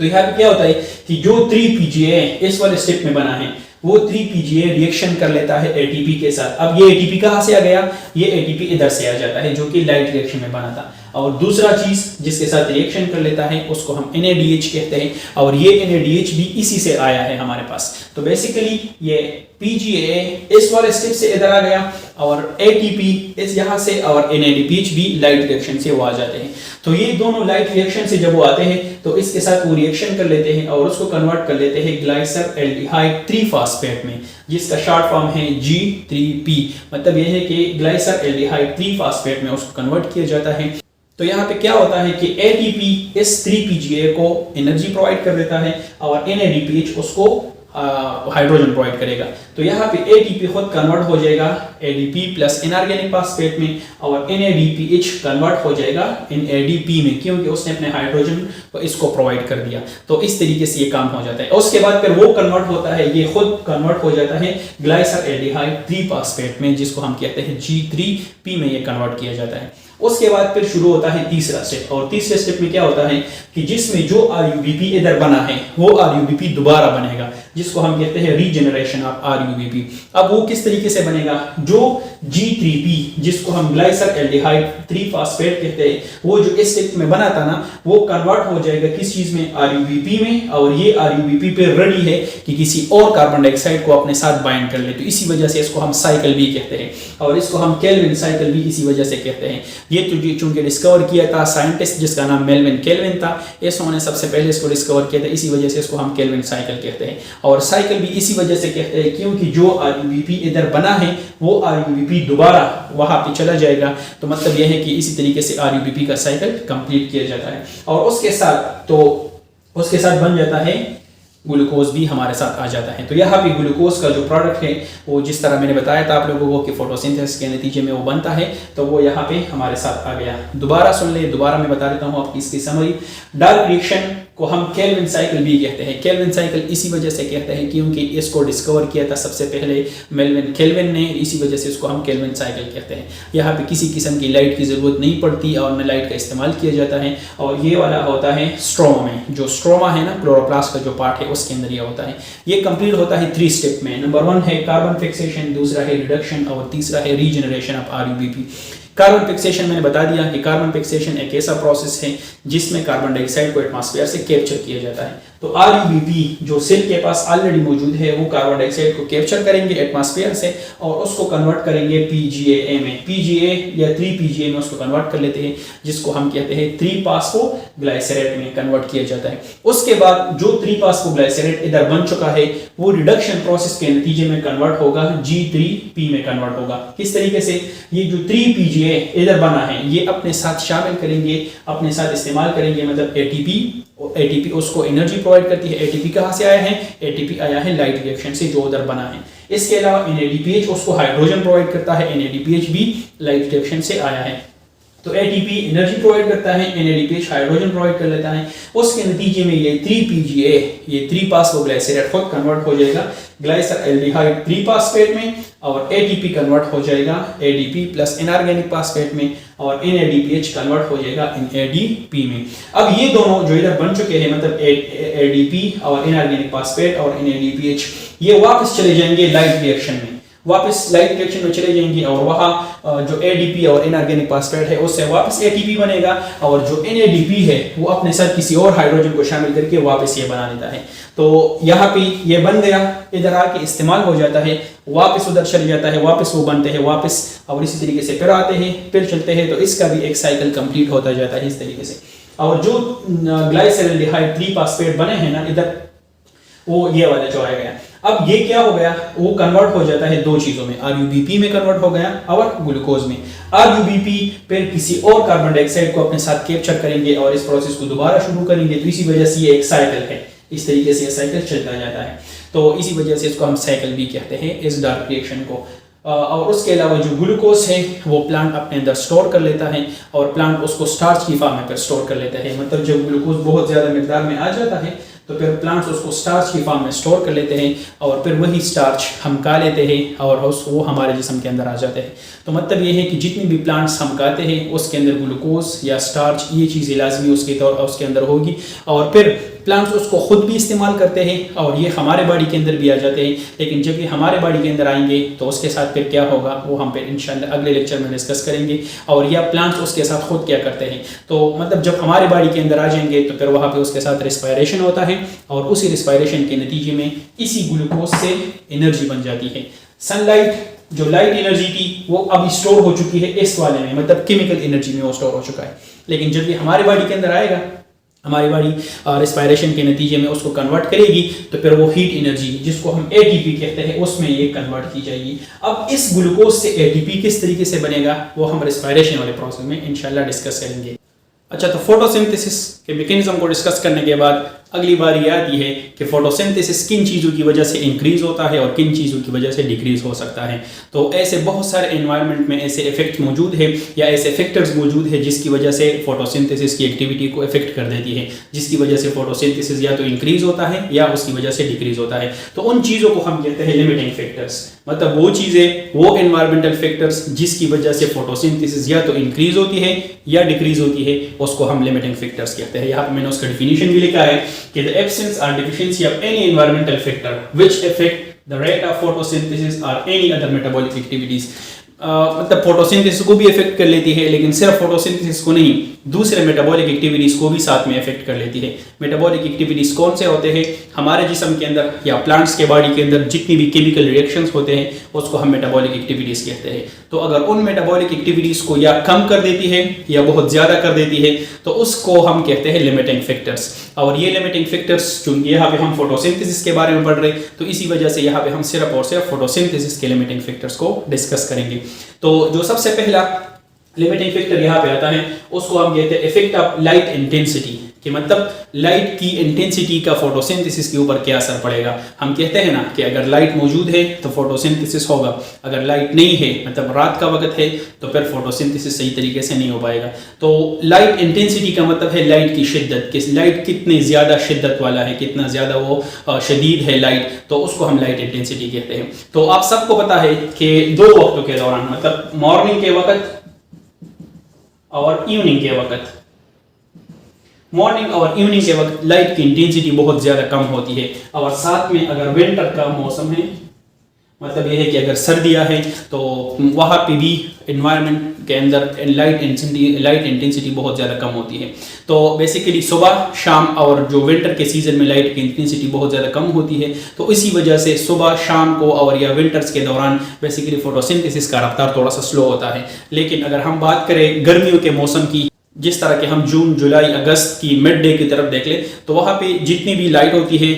S2: तो यहाँ पे क्या होता है कि जो 3PGA इस वाले स्टेप में बना है वो 3PGA रिएक्शन कर लेता है ATP के साथ। अब ये ATP कहाँ से आ गया? ये ATP इधर से आ जाता है जो कि लाइट रिएक्शन में बना था। और दूसरा चीज जिसके साथ रिएक्शन कर लेता है उसको हम NADH कहते हैं और ये NADH भी इसी से आया है हमारे पास। तो बेसिकली ये PGA इस वाले स्टेप से इधर आ गया और ATP इस यहाँ से और NADPH भी लाइट रिएक्शन से वो आ जाते हैं। तो ये दोनों लाइट रिएक्शन से जब वो आते हैं तो इसके साथ वो रिएक्शन कर लेते हैं और उसको कन्वर्ट कर लेते हैं ग्लाइसर एल्डिहाइड 3-फॉस्फेट में जिसका शॉर्ट फॉर्म है G3P। मतलब ये है कि ग्लाइसर एल्डिहाइड 3-फॉस्फेट में उसको कन्वर्ट किया जाता है। तो यहाँ पे क्या होता है कि ATP इस 3PGA को एनर्जी प्रोवाइड कर देता है और NADPH उसको हाइड्रोजन प्रोवाइड करेगा। तो यहाँ पे ATP खुद कन्वर्ट हो जाएगा ADP प्लस इनऑर्गेनिक फॉस्फेट में और NADPH कन्वर्ट हो जाएगा NADP में क्योंकि उसने अपने हाइड्रोजन को इसको प्रोवाइड कर दिया। तो इस तरीके से ये काम हो जाता है। उसके बाद फिर वो कन्वर्ट होता है, ये खुद कन्वर्ट हो जाता है ग्लाइसर एल्डिहाइड 3-फॉस्फेट में जिसको हम कहते हैं G3P में ये कन्वर्ट किया जाता है। उसके बाद फिर शुरू होता है तीसरा स्टेप और तीसरे स्टेप में क्या होता है कि जिसमें जो RUBP इधर बना है वो RUBP दोबारा बनेगा जिसको हम कहते हैं रीजनरेशन ऑफ RUBP। अब वो किस तरीके से बनेगा? जो G3P जिसको हम ग्लाइसर एल्डिहाइड 3-फॉस्फेट कहते हैं वो जो इस स्टेप में बना था ना वो कन्वर्ट हो जाएगा किस चीज में? RUBP में। और ये RUBP पे रेडी है कि किसी और कार्बन डाइऑक्साइड को अपने साथ बाइंड कर ले। तो इसी वजह से इसको हम साइकिल भी कहते हैं और इसको हम केल्विन साइकिल भी इसी वजह से कहते हैं। ये चूंकि डिस्कवर किया था साइंटिस्ट जिसका नाम मेल्विन केल्विन था, इन्होंने सबसे पहले इसको डिस्कवर किया था, इसी वजह से इसको हम केल्विन साइकिल कहते हैं। और साइकिल भी इसी वजह से कहते हैं क्योंकि जो RUBP इधर बना है वो RUBP दोबारा वहां पे चला जाएगा। तो मतलब यह है कि इसी तरीके से RUBP का साइकिल कंप्लीट किया जाता है और उसके साथ बन जाता है ग्लूकोज भी हमारे साथ आ जाता है। तो यहाँ पे ग्लूकोज का जो प्रोडक्ट है वो जिस तरह मैंने बताया था आप लोगों को कि फोटोसिंथेसिस के नतीजे में वो बनता है तो वो यहाँ पे हमारे साथ आ गया। दोबारा सुन ले, दोबारा मैं बता देता हूँ आपकी इसकी समरी। डार्क रिएक्शन को हम केल्विन साइकिल भी कहते हैं। केल्विन साइकिल इसी वजह से कहते हैं क्योंकि इसको डिस्कवर किया था सबसे पहले मेल्विन केल्विन ने, इसी वजह से इसको हम केल्विन साइकिल कहते हैं। यहाँ पे किसी किस्म की लाइट की ज़रूरत नहीं पड़ती और न लाइट का इस्तेमाल किया जाता है। और ये वाला होता है स्ट्रोमा में, जो स्ट्रोमा है ना क्लोरोप्लास्ट का जो पार्ट है उसके अंदर ये होता है। ये कंप्लीट होता है 3 स्टेप में। नंबर 1 है कार्बन फिक्सेशन, दूसरा है रिडक्शन और तीसरा है regeneration of RUBP। Carbon fixation मैंने बता दिया कि कार्बन फिक्सेशन एक ऐसा प्रोसेस है जिसमें कार्बन डाइऑक्साइड को एटमॉस्फेयर से कैप्चर किया जाता है। तो RUBP जो सेल के पास ऑलरेडी मौजूद है वो कार्बन डाइऑक्साइड को कैप्चर करेंगे एटमॉस्फेयर से और उसको कन्वर्ट करेंगे PGA में, PGA या 3PGA में उसको कन्वर्ट कर लेते हैं जिसको हम कहते हैं 3-फॉस्फोग्लाइसरेट में कन्वर्ट किया जाता है। उसके बाद जो 3-फॉस्फोग्लाइसरेट इधर बन चुका है वो रिडक्शन प्रोसेस के नतीजे में कन्वर्ट होगा G3P में कन्वर्ट होगा। किस तरीके से? ये जो 3PGA इधर बना है ये अपने साथ शामिल करेंगे, अपने साथ इस्तेमाल करेंगे, मतलब ATP उसको एनर्जी प्रोवाइड करती है। ATP कहाँ से आया है? ATP आया है लाइट रिएक्शन से जो उधर बना है। इसके अलावा NADPH उसको हाइड्रोजन प्रोवाइड करता है, NADPH भी लाइट रिएक्शन से आया है। तो ATP एनर्जी प्रोवाइड करता है, NADPH हाइड्रोजन प्रोवाइड कर लेता है। उसके नतीजे में ये 3PGA ये 3-फॉस्फोग्लाइसरेट खुद कन्वर्ट हो जाएगा ग्लाइसर एल्डिहाइड 3-फॉस्फेट में और ATP कन्वर्ट हो जाएगा ADP प्लस इनऑर्गेनिक फॉस्फेट में और NADPH कन्वर्ट हो जाएगा NADP में। अब ये दोनों जो इधर बन चुके हैं मतलब ADP और इनऑर्गेनिक फॉस्फेट और NADPH ये वापस चले जाएंगे लाइट रिएक्शन में, वापस लाइट रिएक्शन में चले जाएंगे और वहाँ जो ADP और इनऑर्गेनिक फॉस्फेट है उससे वापस ATP बनेगा और जो NADP है वो अपने साथ किसी और हाइड्रोजन को शामिल करके वापस ये बना देता है। तो यहाँ पे ये बन गया, इधर आके इस्तेमाल हो जाता है, वापस उधर चले जाता है, वापस वो बनते हैं वापस और इसी तरीके से फिर आते हैं फिर चलते हैं। तो इसका भी एक साइकिल कंप्लीट होता जाता है इस तरीके से। और जो ग्लाइसर एल्डिहाइड 3-फॉस्फेट बने हैं ना इधर वो ये वाला जो आया गया। अब ये क्या हो गया, वो कन्वर्ट हो जाता है दो चीजों में, आरयूबीपी में कन्वर्ट हो गया और ग्लूकोज में। आरयूबीपी फिर किसी और कार्बन डाइऑक्साइड को अपने साथ कैप्चर करेंगे और इस प्रोसेस को दोबारा शुरू करेंगे। तो इसी वजह से ये एक साइकिल है, इस तरीके से ये साइकिल चलता जाता है। तो इसी वजह से इसको हम साइकिल भी कहते हैं इस डार्क रिएक्शन को। और उसके अलावा जो ग्लूकोज है वो प्लांट अपने अंदर स्टोर कर लेता है और प्लांट उसको स्टार्च की फॉर्म में फिर स्टोर कर लेता है। मतलब जब ग्लूकोज बहुत ज़्यादा मिकदार में आ जाता है तो फिर प्लांट्स उसको स्टार्च की फॉर्म में स्टोर कर लेते हैं और फिर वही स्टार्च हम खा लेते हैं और वो हमारे जिस्म के अंदर आ जाते हैं। तो मतलब ये है कि जितनी भी प्लांट्स हम खाते हैं उसके अंदर ग्लूकोज या स्टार्च ये चीज़ें लाजमी उसके अंदर होगी और फिर प्लांट्स उसको खुद भी इस्तेमाल करते हैं और ये हमारे बॉडी के अंदर भी आ जाते हैं। लेकिन जब ये हमारे बॉडी के अंदर आएंगे तो उसके साथ फिर क्या होगा वो हम फिर इंशाल्लाह अगले लेक्चर में डिस्कस करेंगे। और या प्लांट्स उसके साथ खुद क्या करते हैं, तो मतलब जब हमारे बॉडी के अंदर आ जाएंगे तो फिर वहाँ पे उसके साथ रिस्पायरेशन होता है और उसी रिस्पायरेशन के नतीजे में इसी ग्लूकोज से एनर्जी बन जाती है। सनलाइट जो लाइट एनर्जी थी वो अभी स्टोर हो चुकी है इस वाले में, मतलब केमिकल एनर्जी में वो स्टोर हो चुका है। लेकिन जब ये हमारे बॉडी के अंदर आएगा, हमारी बॉडी रिस्पायरेशन के नतीजे में उसको कन्वर्ट करेगी तो फिर वो हीट एनर्जी जिसको हम एटीपी कहते हैं उसमें ये कन्वर्ट की जाएगी। अब इस ग्लूकोज से एटीपी किस तरीके से बनेगा वो हम रिस्पायरेशन वाले प्रोसेस में इंशाल्लाह डिस्कस करेंगे। अच्छा, तो फोटोसिंथेसिस के मैकेनिज्म को डिस्कस करने के बाद अगली बार ये आती है कि फोटोसिंथेसिस किन चीज़ों की वजह से इंक्रीज होता है और किन चीज़ों की वजह से डिक्रीज हो सकता है। तो ऐसे बहुत सारे एनवायरनमेंट में ऐसे इफेक्ट मौजूद है या ऐसे फैक्टर्स मौजूद है जिसकी वजह से फोटोसिंथेसिस की एक्टिविटी को इफेक्ट कर देती है, जिसकी वजह से फोटोसिंथेसिस या तो इंक्रीज होता है या उसकी वजह से डिक्रीज होता है। तो उन चीज़ों को हम कहते हैं लिमिटिंग फैक्टर्स, मतलब वो चीज़ें, वो एनवायरमेंटल फैक्टर्स जिसकी वजह से फोटोसिंथेसिस या तो इंक्रीज होती है या डिक्रीज होती है, उसको हम लिमिटिंग फैक्टर्स कहते हैं। यहाँ पर मैंने उसका डिफिनीशन भी लिखा है कि the absence or deficiency of any environmental factor which affect the rate of photosynthesis or any other metabolic activities। मतलब फोटोसिंथेसिस को भी इफेक्ट कर लेती है, लेकिन सिर्फ फोटोसिंथेसिस को नहीं, दूसरे मेटाबॉलिक एक्टिविटीज को भी साथ में इफेक्ट कर लेती है। मेटाबॉलिक एक्टिविटीज कौन से होते हैं, हमारे जिस्म के अंदर या प्लांट्स के बॉडी के अंदर जितनी भी केमिकल रिएक्शंस होते हैं उसको हम मेटाबॉलिक एक्टिविटीज कहते हैं। तो अगर उन मेटाबॉलिक एक्टिविटीज को या कम कर देती है या बहुत ज़्यादा कर देती है तो उसको हम कहते हैं लिमिटिंग फैक्टर्स। और ये लिमिटिंग फैक्टर्स चूंकि यहाँ पे हम फोटोसिंथेसिस के बारे में पढ़ रहे तो इसी वजह से यहाँ पे हम सिर्फ और सिर्फ फोटोसिंथेसिस के लिमिटिंग फैक्टर्स को डिस्कस करेंगे। तो जो सबसे पहला लिमिटिंग फैक्टर यहाँ पे आता है उसको हम कहते हैं इफेक्ट ऑफ लाइट इंटेंसिटी, कि मतलब लाइट की इंटेंसिटी का फोटोसिंथेसिस के ऊपर क्या असर पड़ेगा। हम कहते हैं ना कि अगर लाइट मौजूद है तो फोटोसिंथेसिस होगा, अगर लाइट नहीं है मतलब रात का वक्त है तो फिर फोटोसिंथेसिस सही तरीके से नहीं हो पाएगा। तो लाइट इंटेंसिटी का मतलब है लाइट की शिद्दत, कि लाइट कितनी ज़्यादा शिद्दत वाला है, कितना ज़्यादा वो शदीद है लाइट, तो उसको हम लाइट इंटेंसिटी कहते हैं। तो आप सबको पता है कि दो वक्तों के दौरान, मतलब मॉर्निंग के वक्त और इवनिंग के वक्त, मॉर्निंग और इवनिंग के वक्त लाइट की इंटेंसिटी बहुत ज़्यादा कम होती है। और साथ में अगर विंटर का मौसम है, मतलब यह है कि अगर सर्दियाँ हैं तो वहाँ पे भी एनवायरनमेंट के अंदर लाइट इंटेंसिटी बहुत ज़्यादा कम होती है। तो बेसिकली सुबह शाम और जो विंटर के सीज़न में लाइट की इंटेंसिटी बहुत ज़्यादा कम होती है, तो इसी वजह से सुबह शाम को और या विंटर्स के दौरान बेसिकली फोटोसिंथेसिस का रफ्तार थोड़ा सा स्लो होता है। लेकिन अगर हम बात करें गर्मियों के मौसम की, जिस तरह के हम जून जुलाई अगस्त की मिड डे की तरफ देख लें तो वहाँ पे जितनी भी लाइट होती है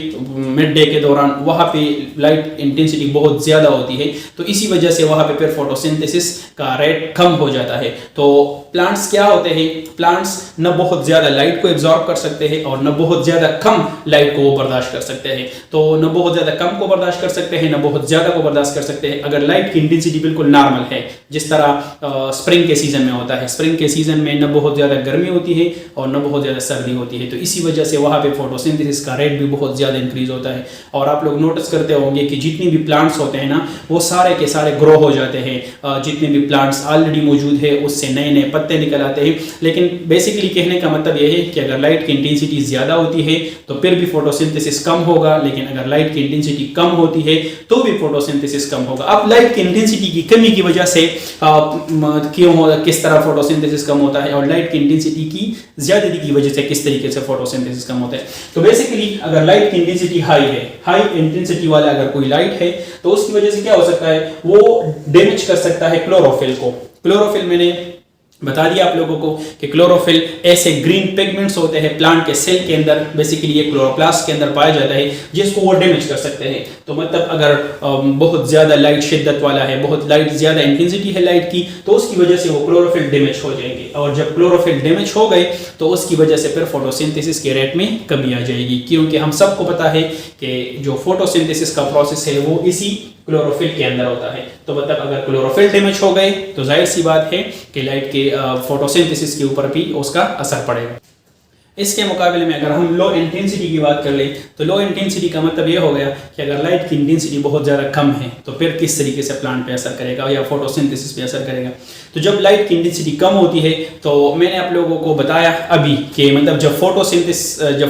S2: मिड डे के दौरान वहाँ पे लाइट इंटेंसिटी बहुत ज़्यादा होती है, तो इसी वजह से वहाँ पे फिर फोटोसिंथेसिस का रेट कम हो जाता है। तो प्लांट्स क्या होते हैं, प्लांट्स न बहुत ज़्यादा लाइट को एब्जॉर्ब कर सकते हैं और न बहुत ज़्यादा कम लाइट को वो बर्दाश्त कर सकते हैं। तो न बहुत ज़्यादा कम को बर्दाश्त कर सकते हैं, न बहुत ज़्यादा को बर्दाश्त कर सकते हैं अगर लाइट की इंटेंसिटी बिल्कुल नॉर्मल है, जिस तरह स्प्रिंग के सीज़न में होता है। स्प्रिंग के सीज़न में न बहुत ज़्यादा गर्मी होती है और न बहुत ज़्यादा सर्दी होती है, तो इसी वजह से वहाँ पे फोटोसिंथेसिस का रेट भी बहुत ज़्यादा इंक्रीज होता है। और आप लोग नोटिस करते होंगे कि जितनी भी प्लांट्स होते हैं ना वो सारे के सारे ग्रो हो जाते हैं, जितने भी प्लांट्स ऑलरेडी मौजूद है उससे नए नए पत्ते निकल आते हैं। लेकिन बेसिकली कहने का मतलब यह है कि अगर लाइट की इंटेंसिटी ज़्यादा होती है तो फिर भी फोटोसिंथेसिस कम होगा, लेकिन अगर लाइट की इंटेंसिटी कम होती है तो भी फोटोसिंथेसिस कम होगा। अब लाइट की इंटेंसिटी की कमी की वजह से क्यों हो, किस तरह फोटोसिंथेसिस कम होता है और लाइट की इंटेंसिटी की ज़्यादती की वजह से किस तरीके से फोटोसिंथेसिस कम होता है। तो बेसिकली अगर लाइट की इंटेंसिटी हाई है, हाई इंटेंसिटी वाला अगर कोई लाइट है तो उसकी वजह से क्या हो सकता है, वो डैमेज कर सकता है क्लोरोफिल को। क्लोरोफिल मैंने बता दिया आप लोगों को कि क्लोरोफिल ऐसे ग्रीन पिगमेंट्स होते हैं प्लांट के सेल के अंदर, बेसिकली ये क्लोरोप्लास्ट के अंदर पाया जाता है, जिसको वो डैमेज कर सकते हैं। तो मतलब अगर बहुत ज़्यादा लाइट शिद्दत वाला है, बहुत लाइट ज़्यादा इंटेंसिटी है लाइट की, तो उसकी वजह से वो क्लोरोफिल डैमेज हो जाएंगे, और जब क्लोरोफिल डैमेज हो गए तो उसकी वजह से फिर फोटोसिंथेसिस के रेट में कमी आ जाएगी, क्योंकि हम सबको पता है कि जो फोटोसिंथेसिस का प्रोसेस है वो इसी क्लोरोफिल के अंदर होता है। तो मतलब अगर क्लोरोफिल डैमेज हो गए तो जाहिर सी बात है कि लाइट के फोटोसिंथेसिस के ऊपर भी उसका असर पड़ेगा। इसके मुकाबले में अगर हम लो इंटेंसिटी की बात कर लें तो लो इंटेंसिटी का मतलब ये हो गया कि अगर लाइट की इंटेंसिटी बहुत ज़्यादा कम है तो फिर किस तरीके से प्लांट पे असर करेगा या फोटोसिंथेसिस पे असर करेगा। तो जब लाइट की इंटेंसिटी कम होती है तो मैंने आप लोगों को बताया अभी कि मतलब जब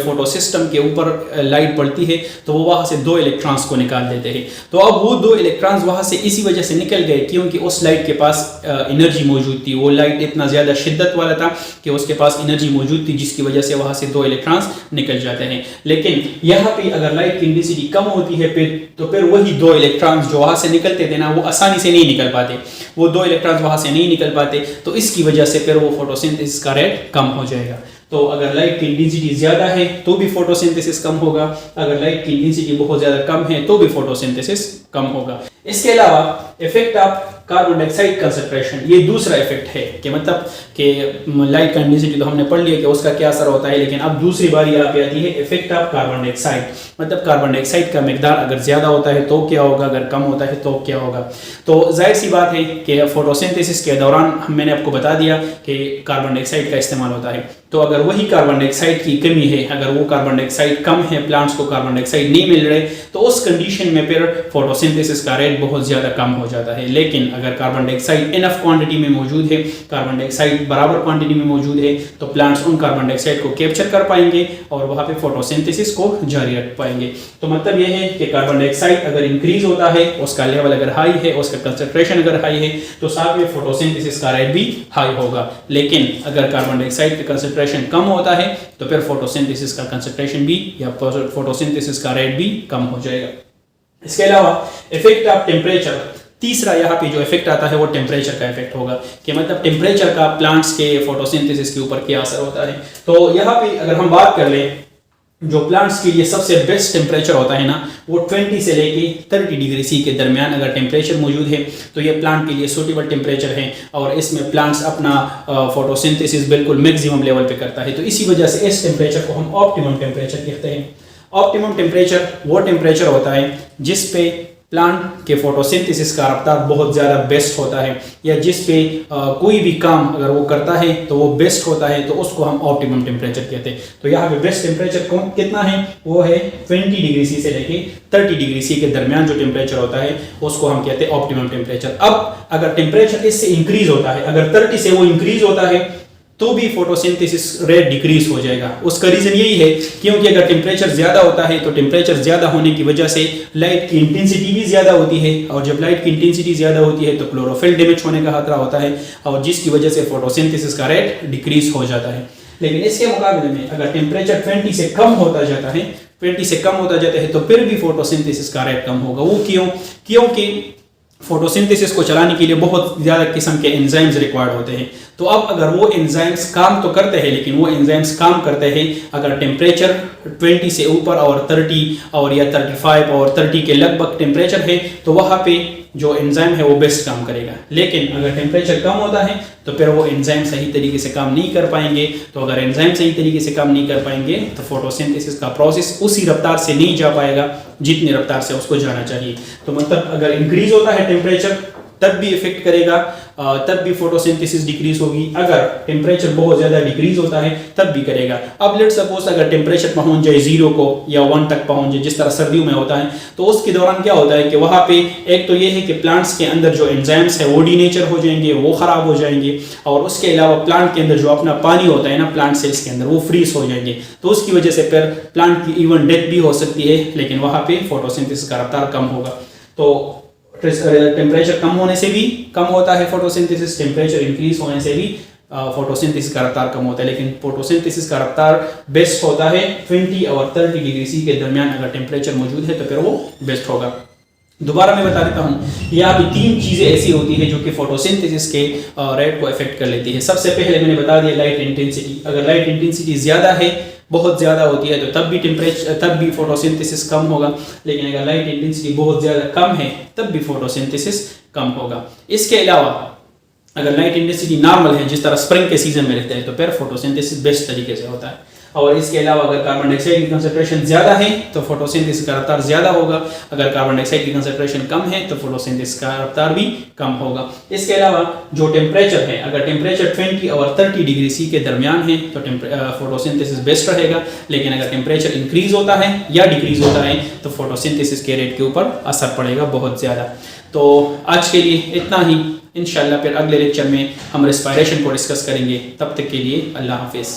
S2: फोटोसिस्टम के ऊपर लाइट पड़ती है तो वो वहाँ से 2 इलेक्ट्रॉन्स को निकाल देते हैं। तो अब वो 2 इलेक्ट्रॉन्स वहाँ से इसी वजह से निकल गए क्योंकि उस लाइट के पास एनर्जी मौजूद थी, वो लाइट इतना ज़्यादा शिद्दत वाला था कि उसके पास एनर्जी मौजूद थी, जिसकी वजह से वहाँ से 2 इलेक्ट्रॉन्स निकल जाते हैं। लेकिन यहाँ पे अगर लाइट की इंटेंसिटी कम होती है फिर वही 2 इलेक्ट्रॉन्स जो वहाँ से निकलते थे ना, वो आसानी से नहीं निकल पाते, वो 2 इलेक्ट्रॉन्स वहाँ से नहीं निकल पाते, तो इसकी वजह से फिर वो फोटोसिंथेसिस का रेट कम हो जाएगा। तो अगर लाइट की इंटेंसिटी ज़्यादा है तो भी फोटोसिंथेसिस कम होगा, अगर लाइट की इंटेंसिटी बहुत ज़्यादा कम है तो भी फोटोसिंथेसिस कम होगा। इसके अलावा effect of carbon dioxide concentration, ये दूसरा इफेक्ट है कि मतलब कि लाइट का इंटेंसिटी तो हमने पढ़ लिया कि उसका क्या असर होता है, लेकिन अब दूसरी बारी यहाँ पे आती है इफेक्ट ऑफ कार्बन डाइऑक्साइड। मतलब कार्बन डाइऑक्साइड का मिकदार अगर ज़्यादा होता है तो क्या होगा, अगर कम होता है तो क्या होगा। तो जाहिर सी बात है कि फोटोसिंथेसिस के दौरान मैंने आपको बता दिया कि कार्बन डाइऑक्साइड का इस्तेमाल होता है। तो अगर वही कार्बन डाइऑक्साइड की कमी है, अगर वो कार्बन डाइऑक्साइड कम है, प्लांट्स को कार्बन डाइऑक्साइड नहीं मिल रहे, तो उस कंडीशन में फिर फोटोसिंथेसिस का रेट बहुत ज़्यादा कम हो जाता है। लेकिन अगर कार्बन डाइऑक्साइड इनफ क्वांटिटी में मौजूद है, कार्बन डाइऑक्साइड बराबर क्वांटिटी में मौजूद है, तो प्लांट्स उन कार्बन डाइऑक्साइड को कैप्चर कर पाएंगे और वहाँ पे फोटोसिंथेसिस को जारी रख पाएंगे। तो मतलब यह है कि कार्बन डाइऑक्साइड अगर इंक्रीज होता है, उसका लेवल अगर हाई है, उसका कंसंट्रेशन अगर हाई है, तो साथ में फोटोसिंथेसिस का रेट भी हाई होगा। लेकिन अगर कार्बन डाइऑक्साइड का कंसंट्रेशन कम होता है तो फिर फोटोसिंथेसिस का कंसंट्रेशन भी या फोटोसिंथेसिस का रेट भी कम हो जाएगा। इसके अलावा इफेक्ट ऑफ टेम्परेचर, तीसरा यहाँ पे जो इफेक्ट आता है वो टेम्परेचर का इफेक्ट होगा कि मतलब टेम्परेचर का प्लांट्स के फोटोसिंथेसिस के ऊपर क्या असर होता है। तो यहाँ पे अगर हम बात कर लें, जो प्लांट्स के लिए सबसे बेस्ट टेम्परेचर होता है ना, वो 20 से लेके 30 डिग्री सी के दरमियान अगर टेम्परेचर मौजूद है तो ये प्लांट के लिए सूटेबल टेम्परेचर है और इसमें प्लांट्स अपना फोटोसिंथेसिस बिल्कुल मैक्सिमम लेवल पे करता है। तो इसी वजह से इस टेम्परेचर को हम ऑप्टिमम टेम्परेचर कहते हैं। ऑप्टिमम टेम्परेचर वो टेम्परेचर होता है जिस पे प्लांट के फोटोसिंथेसिस का रफ्तार बहुत ज़्यादा बेस्ट होता है, या जिस पे कोई भी काम अगर वो करता है तो वो बेस्ट होता है, तो उसको हम ऑप्टिमम टेम्परेचर कहते हैं। तो यहाँ पे बेस्ट टेम्परेचर कितना है, वो है 20 डिग्री सी से लेके 30 डिग्री सी के दरमियान जो टेम्परेचर होता है उसको हम कहते हैं ऑप्टिमम टेम्परेचर। अब अगर टेम्परेचर इससे इंक्रीज होता है, अगर 30 से वो इंक्रीज होता है तो भी फोटोसिंथेसिस रेट डिक्रीज हो जाएगा। उसका रीज़न यही है क्योंकि अगर टेम्परेचर ज़्यादा होता है तो टेम्परेचर ज़्यादा होने की वजह से लाइट की इंटेंसिटी भी ज़्यादा होती है, और जब लाइट की इंटेंसिटी ज़्यादा होती है तो क्लोरोफिल डैमेज होने का खतरा होता है, और जिसकी वजह से फोटोसिंथेसिस का रेट डिक्रीज हो जाता है। लेकिन इसके मुकाबले में अगर टेम्परेचर 20 से कम होता जाता है, 20 से कम होता जाता है तो फिर भी फोटोसिंथेसिस का रेट कम होगा। वो क्यों? क्योंकि फोटोसिंथेसिस को चलाने के लिए बहुत ज़्यादा किस्म के एंजाइम्स रिक्वायर्ड होते हैं। तो अब अगर वो एंजाइम्स काम तो करते हैं, लेकिन वो एंजाइम्स काम करते हैं अगर टेम्परेचर 20 से ऊपर और 30 और या 35 और 30 के लगभग टेम्परेचर है, तो वहाँ पे जो एंजाइम है वो बेस्ट काम करेगा। लेकिन अगर टेम्परेचर कम होता है तो फिर वो एंजाइम सही तरीके से काम नहीं कर पाएंगे। तो अगर एंजाइम सही तरीके से काम नहीं कर पाएंगे तो फोटोसिंथेसिस का प्रोसेस उसी रफ्तार से नहीं जा पाएगा जितनी रफ्तार से उसको जाना चाहिए। तो मतलब अगर इंक्रीज होता है टेम्परेचर तब भी इफेक्ट करेगा, तब भी फोटोसिंथेसिस डिक्रीज होगी। अगर टेम्परेचर बहुत ज़्यादा डिक्रीज होता है तब भी करेगा। अब लेट सपोज अगर टेम्परेचर पहुंच जाए 0 को या 1 तक पहुंच जाए, जिस तरह सर्दियों में होता है, तो उसके दौरान क्या होता है कि वहाँ पे एक तो ये है कि प्लांट्स के अंदर जो एंजाइम्स है वो डीनेचर हो जाएंगे, वो ख़राब हो जाएंगे, और उसके अलावा प्लांट के अंदर जो अपना पानी होता है ना प्लांट सेल्स के अंदर, वो फ्रीज हो जाएंगे। तो उसकी वजह से फिर प्लांट की इवन डेथ भी हो सकती है, लेकिन वहाँ पे फोटोसिंथेसिस का रफ्तार कम होगा। तो टेम्परेचर कम होने से भी कम होता है फोटोसिंथेसिस, टेम्परेचर इंक्रीज होने से भी फोटोसिंथेसिस का रफ्तार कम होता है। लेकिन फोटोसिंथेसिस का रफ्तार बेस्ट होता है 20 और 30 डिग्री सी के दरमियान। अगर टेम्परेचर मौजूद है तो फिर वो बेस्ट होगा। दोबारा मैं बता देता हूँ, यहाँ पे 3 चीज़ें ऐसी होती है जो कि फोटोसिंथेसिस के रेट को अफेक्ट कर लेती है। सबसे पहले मैंने बता दिया लाइट इंटेंसिटी। अगर लाइट इंटेंसिटी ज़्यादा है, बहुत ज़्यादा होती है, तो तब भी फोटोसिंथेसिस कम होगा। लेकिन अगर लाइट इंटेंसिटी बहुत ज़्यादा कम है तब भी फोटोसिंथेसिस कम होगा। इसके अलावा अगर लाइट इंटेंसिटी नॉर्मल है, जिस तरह स्प्रिंग के सीजन में रहता है, तो फिर फोटोसिंथेसिस बेस्ट तरीके से होता है। और इसके अलावा अगर कार्बन डाइऑक्साइड की कंसंट्रेशन ज़्यादा है तो फोटोसिंथेसिस का रफ्तार ज़्यादा होगा। अगर कार्बन डाइऑक्साइड की कंसंट्रेशन कम है तो फोटोसिंथेसिस का रफ्तार भी कम होगा। इसके अलावा जो टेम्परेचर है, अगर टेम्परेचर 20 और 30 डिग्री सी के दरमियान है तो फोटोसिंथेसिस बेस्ट रहेगा। लेकिन अगर टेम्परेचर इंक्रीज होता है या डिक्रीज होता है तो फोटोसिंथेसिस के रेट के ऊपर असर पड़ेगा बहुत ज़्यादा। तो आज के लिए इतना ही। इंशाल्लाह फिर अगले लेक्चर में हम रेस्पिरेशन को डिस्कस करेंगे। तब तक के लिए अल्लाह हाफिज़।